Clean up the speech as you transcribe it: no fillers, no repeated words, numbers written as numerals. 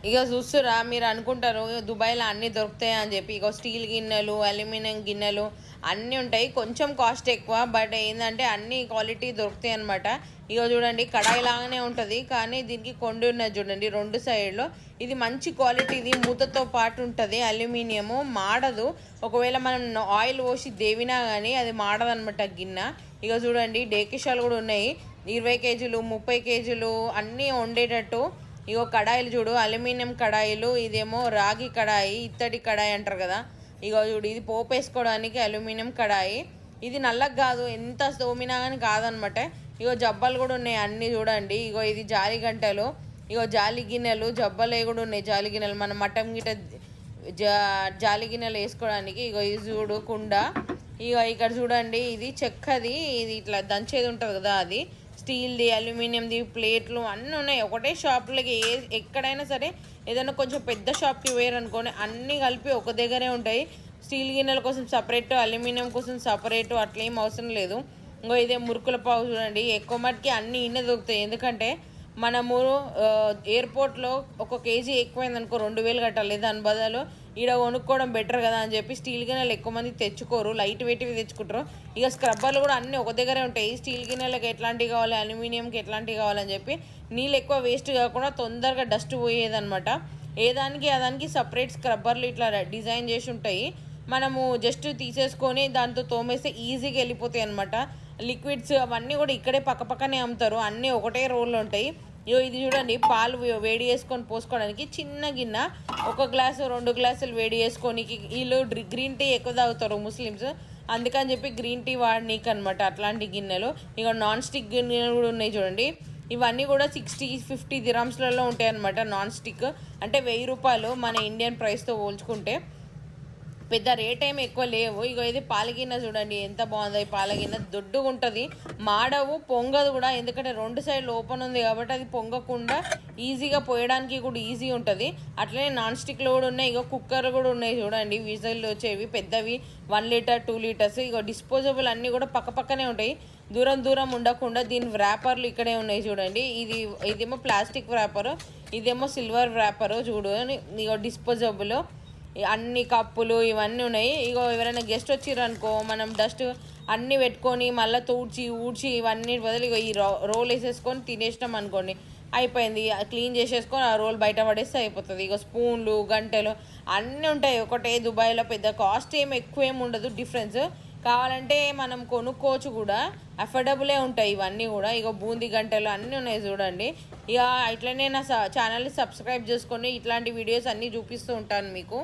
ఇక చూస్తురా మీరు అనుకుంటారు దుబాయ్లో అన్నీ దొరుకుతాయి అని చెప్పి. ఇక స్టీల్ గిన్నెలు, అల్యూమినియం గిన్నెలు అన్నీ ఉంటాయి. కొంచెం కాస్ట్ ఎక్కువ, బట్ ఏంటంటే అన్ని క్వాలిటీ దొరుకుతాయి అనమాట. ఇక చూడండి కడాయి లాగానే ఉంటుంది, కానీ దీనికి కొండి ఉన్నది చూడండి రెండు సైడ్లో. ఇది మంచి క్వాలిటీ, ఇది మూతతో పాటు ఉంటుంది. అల్యూమినియము మాడదు. ఒకవేళ మనం ఆయిల్ పోసి దేవినా కానీ అది మాడదనమాట గిన్నె. ఇక చూడండి డేకిషాలు కూడా ఉన్నాయి, 20 కేజీలు 30 కేజీలు అన్నీ వండేటట్టు. ఇగో కడాయిలు చూడు, అల్యూమినియం కడాయిలు. ఇదేమో రాగి కడాయి, ఇత్తడి కడాయి అంటారు కదా. ఇగో చూడు, ఇది పోపు వేసుకోవడానికి అల్యూమినియం కడాయి. ఇది నల్లగా కాదు, ఎంత తోమినా కానీ కాదనమాట. ఇగో జబ్బలు కూడా ఉన్నాయి అన్నీ చూడండి. ఇగో ఇది జాలి గంటలు, ఇగో జాలి గిన్నెలు, జబ్బలే కూడా ఉన్నాయి జాలి గిన్నెలు. మన మటన్ గిట్ట జాలి గిన్నెలు వేసుకోవడానికి. ఇగో ఇది చూడు కుండ. ఇగో ఇక్కడ చూడండి ఇది చెక్కది, ఇది ఇట్లా దంచేది ఉంటుంది కదా అది. స్టీల్ది, అల్యూమినియంది ప్లేట్లు అన్నీ ఉన్నాయి ఒకటే షాప్లకి. ఎక్కడైనా సరే ఏదైనా కొంచెం పెద్ద షాప్కి వేరనుకోండి అన్నీ కలిపి ఒక దగ్గరే ఉంటాయి. స్టీల్ గిన్నెల కోసం సపరేట్, అల్యూమినియం కోసం సపరేటు, అట్లా ఏం అవసరం లేదు. ఇంకో ఇదే మురుకుల పావు చూడండి, ఎక్కువ మటుకి అన్నీ ఇన్నే దొరుకుతాయి. ఎందుకంటే మనము ఎయిర్పోర్ట్లో ఒక కేజీ ఎక్కువైందనుకో 2000 కట్టాలి, దాని బదులు ఈడ కొనుక్కోవడం బెటర్ కదా అని చెప్పి స్టీల్ గిన్నెలు ఎక్కువ మంది తెచ్చుకోరు, లైట్ వెయిట్వి తెచ్చుకుంటారు. ఇక స్క్రబ్బర్లు కూడా అన్నీ ఒక దగ్గరే ఉంటాయి. స్టీల్ గిన్నెలకు ఎట్లాంటివి కావాలి, అల్యూమినియంకి ఎట్లాంటివి కావాలని చెప్పి నీళ్ళు ఎక్కువ వేస్ట్ కాకుండా తొందరగా డస్ట్ పోయేదనమాట. ఏదానికి అదానికి సపరేట్ స్క్రబ్బర్లు ఇట్లా డిజైన్ చేసి ఉంటాయి. మనము జస్ట్ తీసేసుకొని దాంతో తోమేస్తే ఈజీగా వెళ్ళిపోతాయి అనమాట. లిక్విడ్స్ అవన్నీ కూడా ఇక్కడే పక్కపక్కనే అమ్ముతారు, అన్నీ ఒకటే రోల్లో ఉంటాయి. ఇది చూడండి పాలు వేడి చేసుకొని పోసుకోవడానికి చిన్న గిన్నె, 1 గ్లాసు 2 గ్లాసులు వేడి చేసుకోనికి. వీళ్ళు గ్రీన్ టీ ఎక్కువ తాగుతారు ముస్లిమ్స్, అందుకని చెప్పి గ్రీన్ టీ వాడనీకి అనమాట అట్లాంటి గిన్నెలు. ఇక నాన్ స్టిక్ గిన్నెలు కూడా ఉన్నాయి చూడండి. ఇవన్నీ కూడా 60-50 దిరామ్స్లలో ఉంటాయి అనమాట. నాన్ స్టిక్ అంటే 1000 రూపాయలు మన ఇండియన్ ప్రైస్తో పోల్చుకుంటే. పెద్ద రేట్ ఏమి ఎక్కువ లేవు. ఇక ఇది పాలగిన్నె చూడండి ఎంత బాగుంది. ఈ పాలగిన్నె దొడ్డుగా ఉంటుంది, మాడవు, పొంగదు కూడా. ఎందుకంటే 2 సైడ్లు ఓపెన్ ఉంది కాబట్టి అది పొంగకుండా ఈజీగా పోయడానికి కూడా ఈజీ ఉంటుంది. అట్లనే నాన్ స్టిక్లో కూడా ఉన్నాయి. ఇక కుక్కర్ కూడా ఉన్నాయి చూడండి, విజిల్ వచ్చేవి పెద్దవి, 1 లీటర్ 2 లీటర్స్. ఇక డిస్పోజబుల్ అన్నీ కూడా పక్కపక్కనే ఉంటాయి, దూరం దూరం ఉండకుండా. దీని వ్రాపర్లు ఇక్కడే ఉన్నాయి చూడండి. ఇదేమో ప్లాస్టిక్ వ్రాపరు, ఇదేమో సిల్వర్ వ్రాపరు చూడు. ఇక డిస్పోజబుల్ అన్ని కప్పులు ఇవన్నీ ఉన్నాయి. ఇగో ఎవరైనా గెస్ట్ వచ్చిర్రనుకో మనం డస్ట్ అన్నీ పెట్టుకొని మళ్ళీ ఊడ్చి ఇవన్నీ బదులు ఇగో ఈ రోల్ వేసేసుకొని తినేసినాం అనుకోండి, అయిపోయింది. క్లీన్ చేసేసుకొని ఆ రోల్ బయట పడేస్తే అయిపోతుంది. ఇక స్పూన్లు, గంటెలు అన్నీ ఉంటాయి ఒకటే. దుబాయ్లో పెద్ద కాస్ట్ ఏమి ఎక్కువ ఏమి ఉండదు, డిఫరెన్స్ కావాలంటే మనం కొనుక్కోవచ్చు కూడా, అఫోర్డబులే ఉంటాయి ఇవన్నీ కూడా. ఇక బూందీ గంటలు అన్నీ ఉన్నాయి చూడండి. ఇక ఇట్లనే నా ఛానల్ని సబ్స్క్రైబ్ చేసుకొని ఇట్లాంటి వీడియోస్ అన్నీ చూపిస్తూ ఉంటాను మీకు.